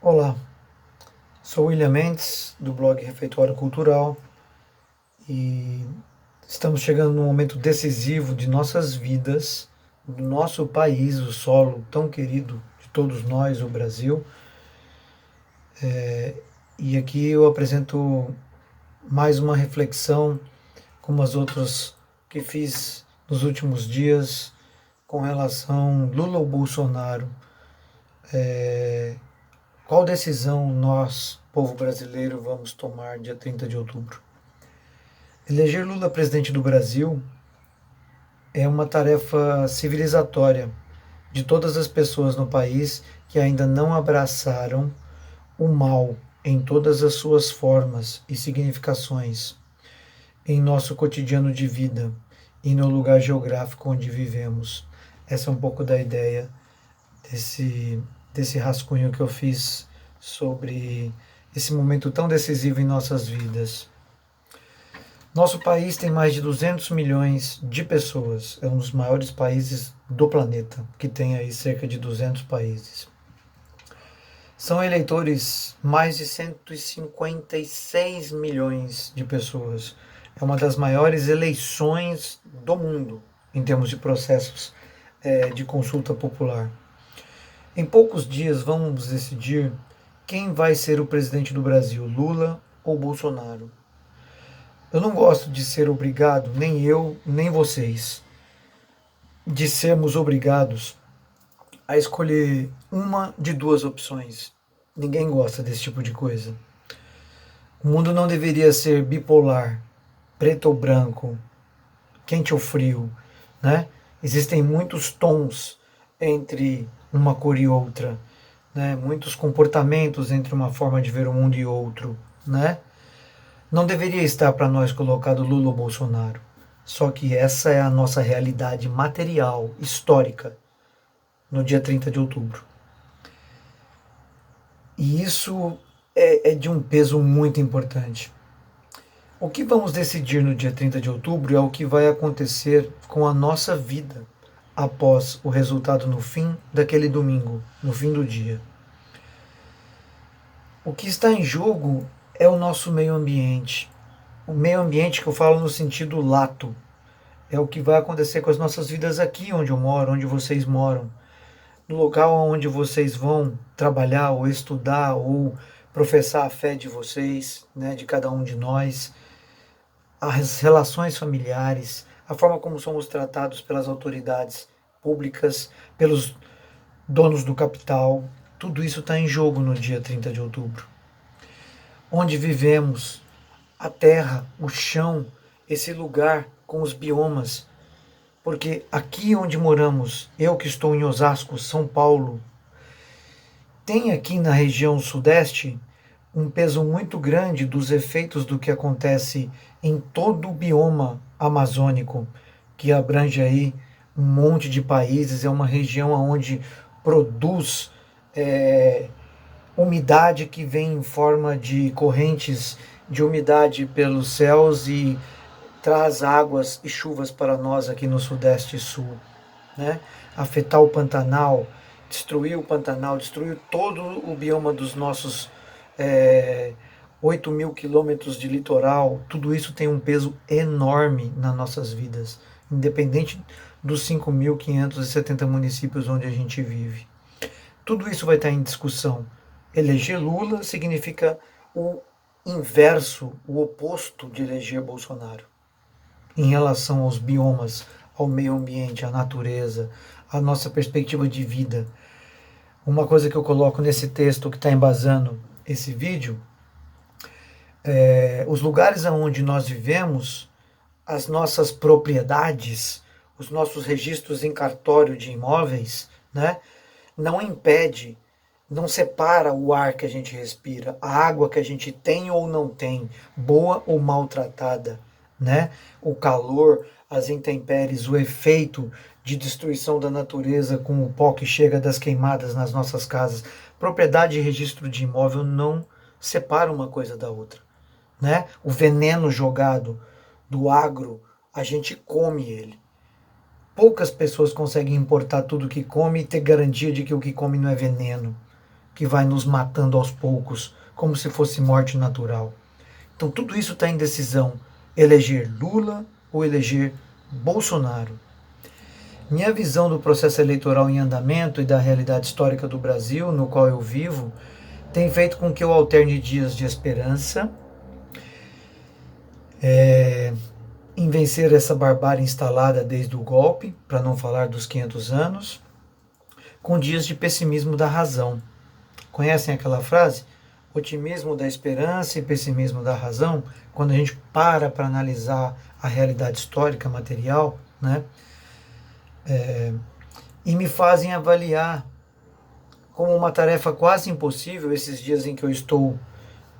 Olá, sou William Mendes, do blog Refeitório Cultural, e estamos chegando num momento decisivo de nossas vidas, do nosso país, o solo tão querido de todos nós, o Brasil. E aqui eu apresento mais uma reflexão, como as outras que fiz nos últimos dias, com relação Lula ou Bolsonaro. Qual decisão nós, povo brasileiro, vamos tomar dia 30 de outubro? Eleger Lula presidente do Brasil é uma tarefa civilizatória de todas as pessoas no país que ainda não abraçaram o mal em todas as suas formas e significações em nosso cotidiano de vida e no lugar geográfico onde vivemos. Essa é um pouco da ideia desse rascunho que eu fiz sobre esse momento tão decisivo em nossas vidas. Nosso país tem mais de 200 milhões de pessoas. É um dos maiores países do planeta, que tem aí cerca de 200 países. São eleitores mais de 156 milhões de pessoas. É uma das maiores eleições do mundo em termos de processos de consulta popular. Em poucos dias vamos decidir quem vai ser o presidente do Brasil, Lula ou Bolsonaro. Eu não gosto de ser obrigado, nem eu, nem vocês, de sermos obrigados a escolher uma de duas opções. Ninguém gosta desse tipo de coisa. O mundo não deveria ser bipolar, preto ou branco, quente ou frio, né? Existem muitos tons entre uma cor e outra, né? Muitos comportamentos entre uma forma de ver o mundo e outro, né? Não deveria estar para nós colocado Lula ou Bolsonaro. Só que essa é a nossa realidade material, histórica, no dia 30 de outubro. E isso é de um peso muito importante. O que vamos decidir no dia 30 de outubro é o que vai acontecer com a nossa vida após o resultado no fim daquele domingo, no fim do dia. O que está em jogo é o nosso meio ambiente. O meio ambiente que eu falo no sentido lato. É o que vai acontecer com as nossas vidas aqui onde eu moro, onde vocês moram. No local onde vocês vão trabalhar ou estudar ou professar a fé de vocês, né, de cada um de nós, as relações familiares, a forma como somos tratados pelas autoridades públicas, pelos donos do capital, tudo isso está em jogo no dia 30 de outubro. Onde vivemos, a terra, o chão, esse lugar com os biomas, porque aqui onde moramos, eu que estou em Osasco, São Paulo, tem aqui na região sudeste um peso muito grande dos efeitos do que acontece em todo o bioma amazônico, que abrange aí um monte de países, é uma região onde produz umidade que vem em forma de correntes de umidade pelos céus e traz águas e chuvas para nós aqui no Sudeste e Sul. Né? Afetar o Pantanal, destruiu todo o bioma dos nossos 8 mil quilômetros de litoral. Tudo isso tem um peso enorme nas nossas vidas, independente dos 5.570 municípios onde a gente vive. Tudo isso vai estar em discussão. Eleger Lula significa o inverso, o oposto de eleger Bolsonaro em relação aos biomas, ao meio ambiente, à natureza, à nossa perspectiva de vida. Uma coisa que eu coloco nesse texto que está embasando esse vídeo os lugares onde nós vivemos, as nossas propriedades, os nossos registros em cartório de imóveis, né, não impede, não separa o ar que a gente respira, a água que a gente tem ou não tem, boa ou maltratada, né? O calor, as intempéries, o efeito de destruição da natureza com o pó que chega das queimadas nas nossas casas. Propriedade e registro de imóvel não separa uma coisa da outra, né? O veneno jogado do agro, a gente come ele. Poucas pessoas conseguem importar tudo que come e ter garantia de que o que come não é veneno, que vai nos matando aos poucos, como se fosse morte natural. Então tudo isso está em decisão, eleger Lula ou eleger Bolsonaro. Minha visão do processo eleitoral em andamento e da realidade histórica do Brasil, no qual eu vivo, tem feito com que eu alterne dias de esperança, em vencer essa barbárie instalada desde o golpe, para não falar dos 500 anos, com dias de pessimismo da razão. Conhecem aquela frase? Otimismo da esperança e pessimismo da razão, quando a gente para analisar a realidade histórica, material, né? E me fazem avaliar como uma tarefa quase impossível esses dias em que eu estou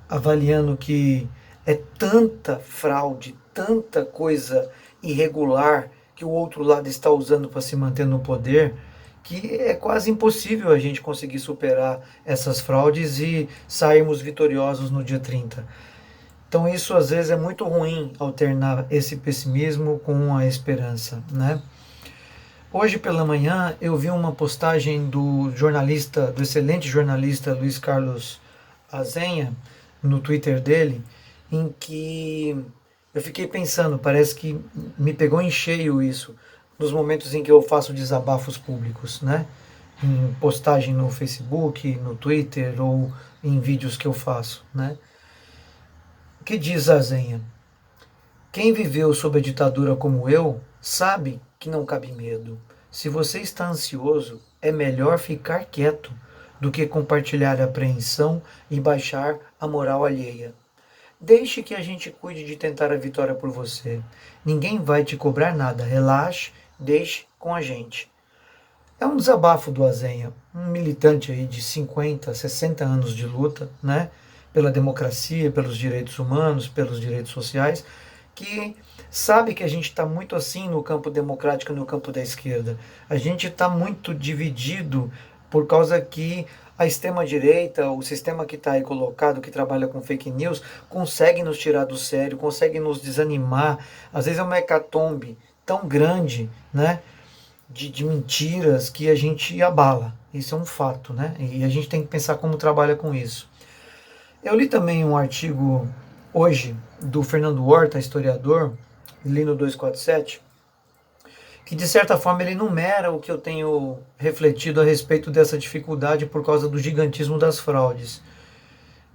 avaliando que é tanta fraude, tanta coisa irregular que o outro lado está usando para se manter no poder, que é quase impossível a gente conseguir superar essas fraudes e sairmos vitoriosos no dia 30. Então isso às vezes é muito ruim, alternar esse pessimismo com a esperança, né? Hoje pela manhã eu vi uma postagem do excelente jornalista Luiz Carlos Azenha, no Twitter dele, em que eu fiquei pensando, parece que me pegou em cheio isso, nos momentos em que eu faço desabafos públicos, né? Em postagem no Facebook, no Twitter ou em vídeos que eu faço, né? O que diz Azenha? Quem viveu sob a ditadura como eu, sabe que não cabe medo. Se você está ansioso, é melhor ficar quieto do que compartilhar a apreensão e baixar a moral alheia. Deixe que a gente cuide de tentar a vitória por você. Ninguém vai te cobrar nada. Relaxe, deixe com a gente. É um desabafo do Azenha, um militante aí de 50, 60 anos de luta, né? Pela democracia, pelos direitos humanos, pelos direitos sociais, que sabe que a gente está muito assim no campo democrático e no campo da esquerda. A gente está muito dividido por causa que a extrema-direita, o sistema que está aí colocado, que trabalha com fake news, consegue nos tirar do sério, consegue nos desanimar. Às vezes é uma hecatombe tão grande, né, de mentiras que a gente abala. Isso é um fato, né? E a gente tem que pensar como trabalha com isso. Eu li também um artigo hoje do Fernando Horta, historiador, li no 247, que de certa forma ele enumera o que eu tenho refletido a respeito dessa dificuldade por causa do gigantismo das fraudes.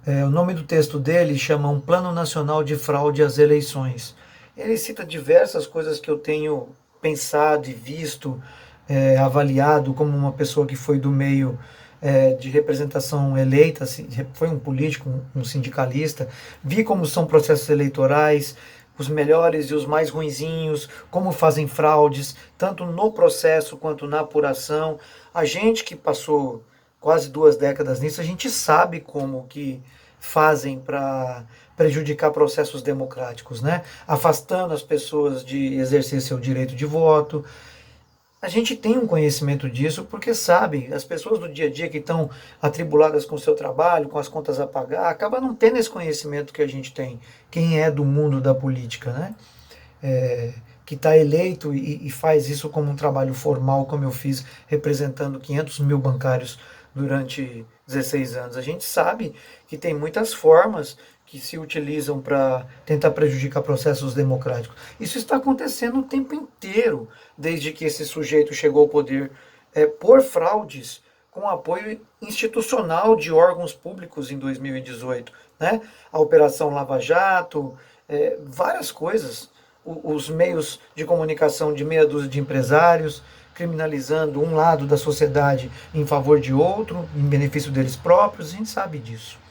O nome do texto dele chama Um Plano Nacional de Fraude às Eleições. Ele cita diversas coisas que eu tenho pensado e visto, avaliado como uma pessoa que foi do meio de representação eleita, foi um político, um sindicalista, vi como são processos eleitorais, os melhores e os mais ruinzinhos, como fazem fraudes, tanto no processo quanto na apuração. A gente que passou quase 2 décadas nisso, a gente sabe como que fazem para prejudicar processos democráticos, né? Afastando as pessoas de exercer seu direito de voto. A gente tem um conhecimento disso porque sabe, as pessoas do dia a dia que estão atribuladas com o seu trabalho, com as contas a pagar, acabam não tendo esse conhecimento que a gente tem, quem é do mundo da política, né? Que está eleito e faz isso como um trabalho formal, como eu fiz, representando 500 mil bancários durante 16 anos. A gente sabe que tem muitas formas que se utilizam para tentar prejudicar processos democráticos. Isso está acontecendo o tempo inteiro, desde que esse sujeito chegou ao poder, por fraudes com apoio institucional de órgãos públicos em 2018. Né? A Operação Lava Jato, várias coisas. Os meios de comunicação de meia dúzia de empresários, criminalizando um lado da sociedade em favor de outro, em benefício deles próprios, a gente sabe disso.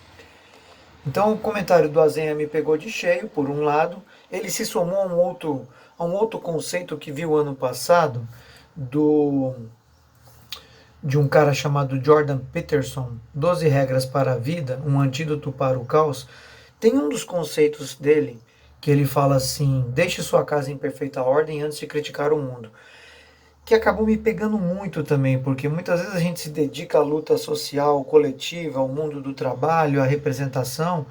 Então o comentário do Azenha me pegou de cheio, por um lado. Ele se somou a um outro conceito que vi o ano passado, de um cara chamado Jordan Peterson, 12 regras para a vida, um antídoto para o caos. Tem um dos conceitos dele que ele fala assim: deixe sua casa em perfeita ordem antes de criticar o mundo. Que acabou me pegando muito também, porque muitas vezes a gente se dedica à luta social, coletiva, ao mundo do trabalho, à representação,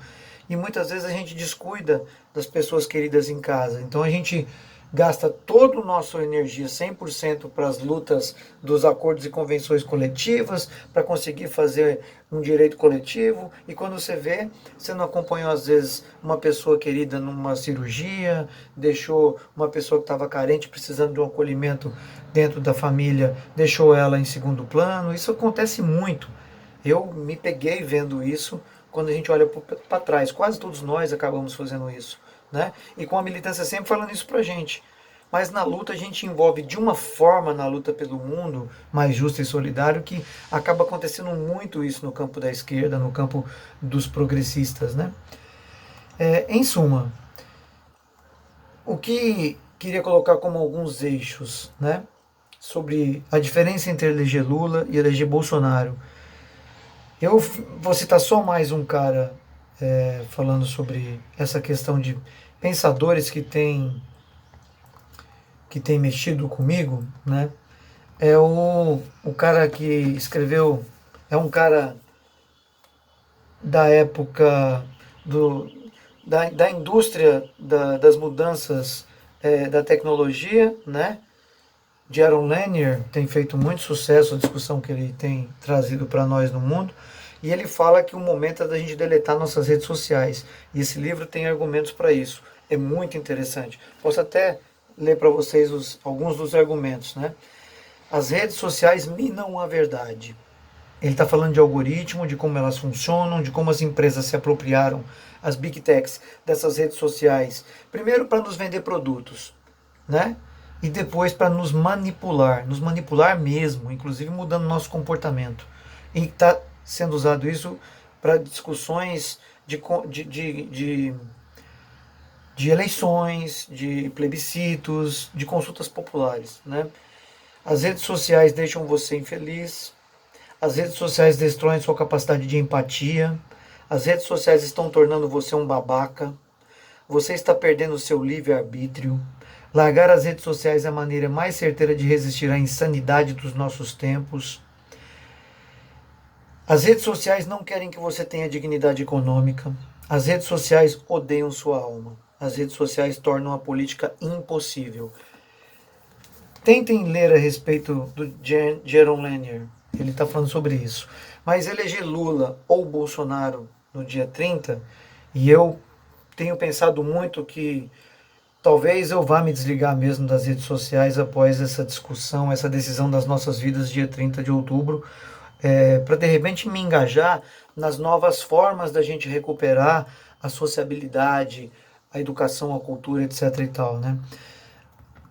e muitas vezes a gente descuida das pessoas queridas em casa. Então a gente gasta toda a nossa energia 100% para as lutas dos acordos e convenções coletivas, para conseguir fazer um direito coletivo, e quando você vê, você não acompanhou às vezes uma pessoa querida numa cirurgia, deixou uma pessoa que estava carente, precisando de um acolhimento dentro da família, deixou ela em segundo plano. Isso acontece muito. Eu me peguei vendo isso quando a gente olha para trás. Quase todos nós acabamos fazendo isso, né? E com a militância sempre falando isso pra gente. Mas na luta a gente envolve de uma forma na luta pelo mundo mais justo e solidário que acaba acontecendo muito isso no campo da esquerda, no campo dos progressistas, né? Em suma, o que queria colocar como alguns eixos, né? Sobre a diferença entre eleger Lula e eleger Bolsonaro. Eu vou citar só mais um cara falando sobre essa questão de pensadores que tem mexido comigo, né? É o cara que escreveu, é um cara da época da indústria das mudanças da tecnologia, né? Jaron Lanier tem feito muito sucesso a discussão que ele tem trazido para nós no mundo, e ele fala que o momento é da gente deletar nossas redes sociais, e esse livro tem argumentos para isso. É muito interessante. Posso até ler para vocês alguns dos argumentos, né? As redes sociais minam a verdade. Ele está falando de algoritmo, de como elas funcionam, de como as empresas se apropriaram, as big techs, dessas redes sociais. Primeiro para nos vender produtos, né? E depois para nos manipular mesmo, inclusive mudando nosso comportamento. E está sendo usado isso para discussões de eleições, de plebiscitos, de consultas populares, né? As redes sociais deixam você infeliz, as redes sociais destroem sua capacidade de empatia, as redes sociais estão tornando você um babaca, você está perdendo o seu livre-arbítrio. Largar as redes sociais é a maneira mais certeira de resistir à insanidade dos nossos tempos. As redes sociais não querem que você tenha dignidade econômica. As redes sociais odeiam sua alma. As redes sociais tornam a política impossível. Tentem ler a respeito do Jaron Lanier. Ele está falando sobre isso. Mas eleger Lula ou Bolsonaro no dia 30, e eu tenho pensado muito que talvez eu vá me desligar mesmo das redes sociais após essa discussão, essa decisão das nossas vidas, dia 30 de outubro, para de repente me engajar nas novas formas da gente recuperar a sociabilidade, a educação, a cultura, etc. e tal, né?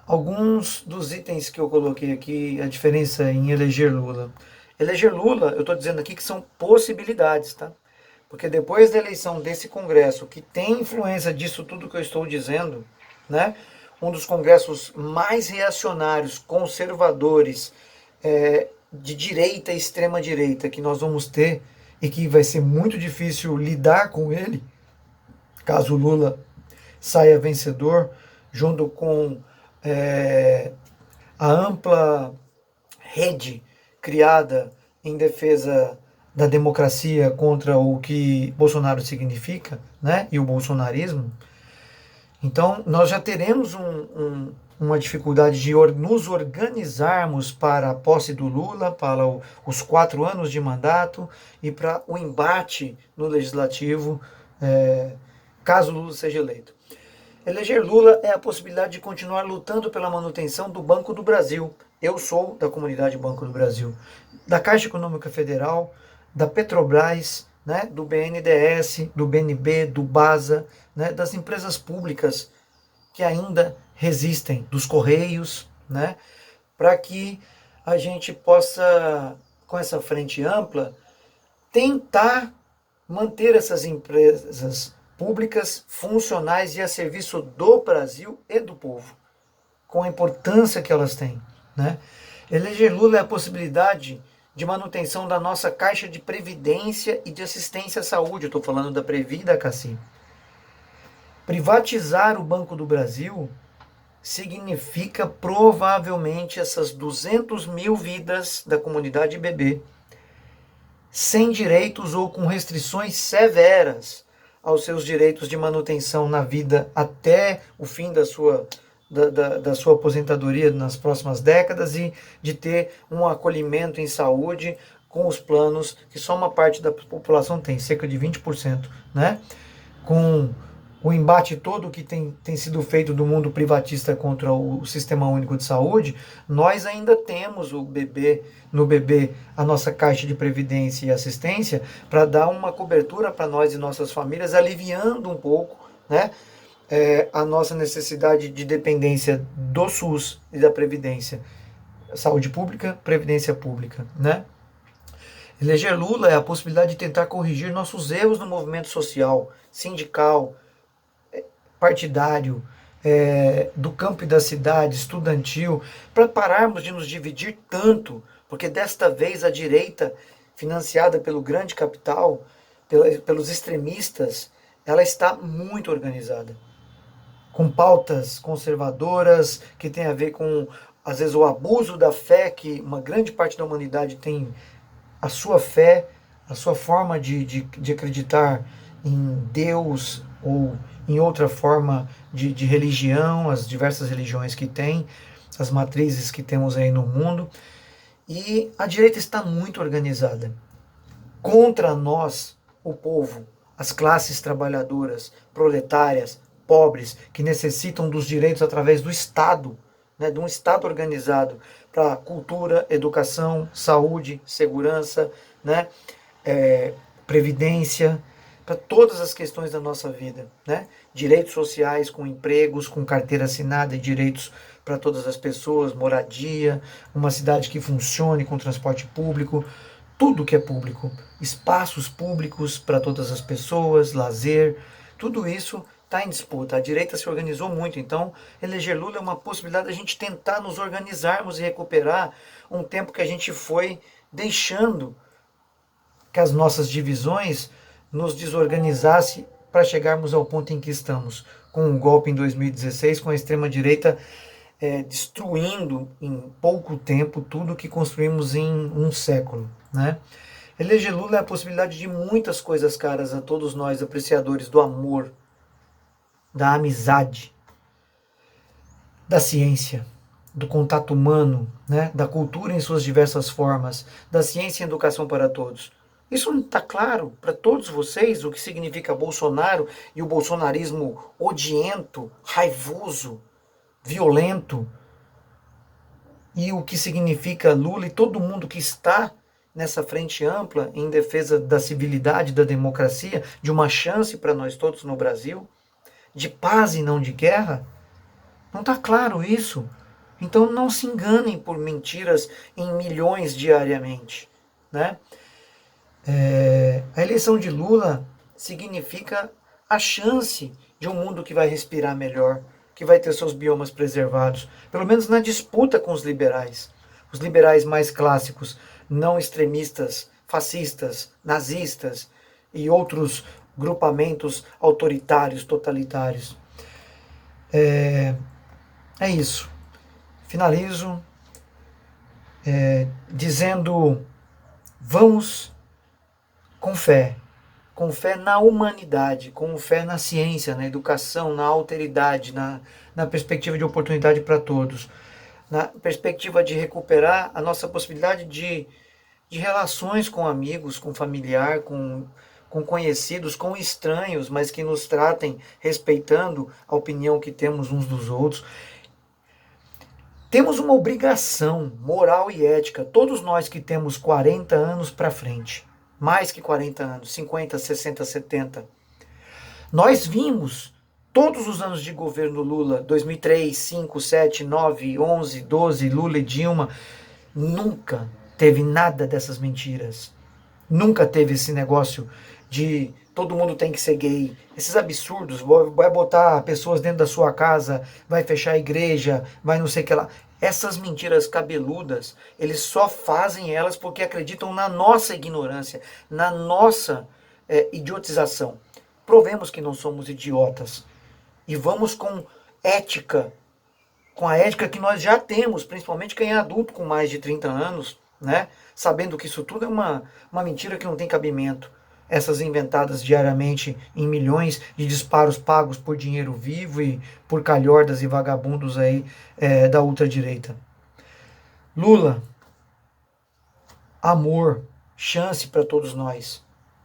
Alguns dos itens que eu coloquei aqui, a diferença em eleger Lula. Eleger Lula, eu estou dizendo aqui que são possibilidades, tá? Porque depois da eleição desse Congresso, que tem influência disso tudo que eu estou dizendo, né? Um dos congressos mais reacionários, conservadores, de direita e extrema direita que nós vamos ter, e que vai ser muito difícil lidar com ele, caso Lula saia vencedor, junto com a ampla rede criada em defesa da democracia contra o que Bolsonaro significa, né? E o bolsonarismo. Então, nós já teremos uma dificuldade de nos organizarmos para a posse do Lula, para os 4 anos de mandato e para o embate no legislativo, caso Lula seja eleito. Eleger Lula é a possibilidade de continuar lutando pela manutenção do Banco do Brasil. Eu sou da comunidade Banco do Brasil, da Caixa Econômica Federal, da Petrobras, né, do BNDES, do BNB, do BASA, né, das empresas públicas que ainda resistem, dos Correios, né, para que a gente possa, com essa frente ampla, tentar manter essas empresas públicas funcionais e a serviço do Brasil e do povo, com a importância que elas têm, né? Eleger Lula é a possibilidade de manutenção da nossa caixa de previdência e de assistência à saúde. Eu estou falando da Previ e da Cassi. Privatizar o Banco do Brasil significa provavelmente essas 200 mil vidas da comunidade BB sem direitos ou com restrições severas aos seus direitos de manutenção na vida até o fim da da sua aposentadoria nas próximas décadas e de ter um acolhimento em saúde com os planos que só uma parte da população tem, cerca de 20%, né? Com o embate todo que tem sido feito do mundo privatista contra o Sistema Único de Saúde, nós ainda temos no bebê a nossa Caixa de Previdência e Assistência para dar uma cobertura para nós e nossas famílias, aliviando um pouco, né, a nossa necessidade de dependência do SUS e da Previdência. Saúde pública, Previdência pública, né? Eleger Lula é a possibilidade de tentar corrigir nossos erros no movimento social, sindical, partidário, do campo e da cidade, estudantil, para pararmos de nos dividir tanto, porque desta vez a direita, financiada pelo grande capital, pelos extremistas, ela está muito organizada, com pautas conservadoras, que tem a ver com, às vezes, o abuso da fé, que uma grande parte da humanidade tem a sua fé, a sua forma de acreditar em Deus ou em outra forma de religião, as diversas religiões que tem, as matrizes que temos aí no mundo. E a direita está muito organizada contra nós, o povo, as classes trabalhadoras, proletárias, pobres, que necessitam dos direitos através do Estado, né, de um Estado organizado para cultura, educação, saúde, segurança, né, previdência, para todas as questões da nossa vida, né? Direitos sociais, com empregos, com carteira assinada e direitos para todas as pessoas, moradia, uma cidade que funcione com transporte público, tudo que é público, espaços públicos para todas as pessoas, lazer, tudo isso está em disputa. A direita se organizou muito, então eleger Lula é uma possibilidade da gente tentar nos organizarmos e recuperar um tempo que a gente foi deixando que as nossas divisões nos desorganizasse para chegarmos ao ponto em que estamos, com um golpe em 2016, com a extrema-direita destruindo em pouco tempo tudo que construímos em um século, né? Eleger Lula é a possibilidade de muitas coisas caras a todos nós, apreciadores do amor, da amizade, da ciência, do contato humano, né? Da cultura em suas diversas formas, da ciência e educação para todos. Isso não está claro para todos vocês o que significa Bolsonaro e o bolsonarismo odiento, raivoso, violento, e o que significa Lula e todo mundo que está nessa frente ampla em defesa da civilidade, da democracia, de uma chance para nós todos no Brasil, de paz e não de guerra? Não está claro isso. Então não se enganem por mentiras em milhões diariamente, né? A eleição de Lula significa a chance de um mundo que vai respirar melhor, que vai ter seus biomas preservados, pelo menos na disputa com os liberais mais clássicos, não extremistas, fascistas, nazistas e outros grupamentos autoritários, totalitários. É isso. Finalizo dizendo: vamos com fé na humanidade, com fé na ciência, na educação, na alteridade, na perspectiva de oportunidade para todos, na perspectiva de recuperar a nossa possibilidade de relações com amigos, com familiar, com conhecidos, com estranhos, mas que nos tratem respeitando a opinião que temos uns dos outros. Temos uma obrigação moral e ética, todos nós que temos 40 anos para frente, mais que 40 anos, 50, 60, 70. Nós vimos todos os anos de governo Lula, 2003, 5, 7, 9, 11, 12, Lula e Dilma, nunca teve nada dessas mentiras. Nunca teve esse negócio de todo mundo tem que ser gay. Esses absurdos, vai botar pessoas dentro da sua casa, vai fechar a igreja, vai não sei o que lá. Essas mentiras cabeludas, eles só fazem elas porque acreditam na nossa ignorância, na nossa idiotização. Provemos que não somos idiotas. E vamos com ética, com a ética que nós já temos, principalmente quem é adulto com mais de 30 anos, né? Sabendo que isso tudo é uma mentira que não tem cabimento. essas inventadas diariamente em milhões de disparos pagos por dinheiro vivo e por calhordas e vagabundos aí da ultradireita. Lula, amor, chance para todos nós.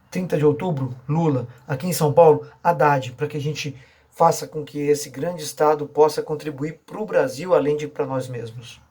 30 de outubro, Lula. Aqui em São Paulo, Haddad, para que a gente faça com que esse grande Estado possa contribuir para o Brasil, além de para nós mesmos.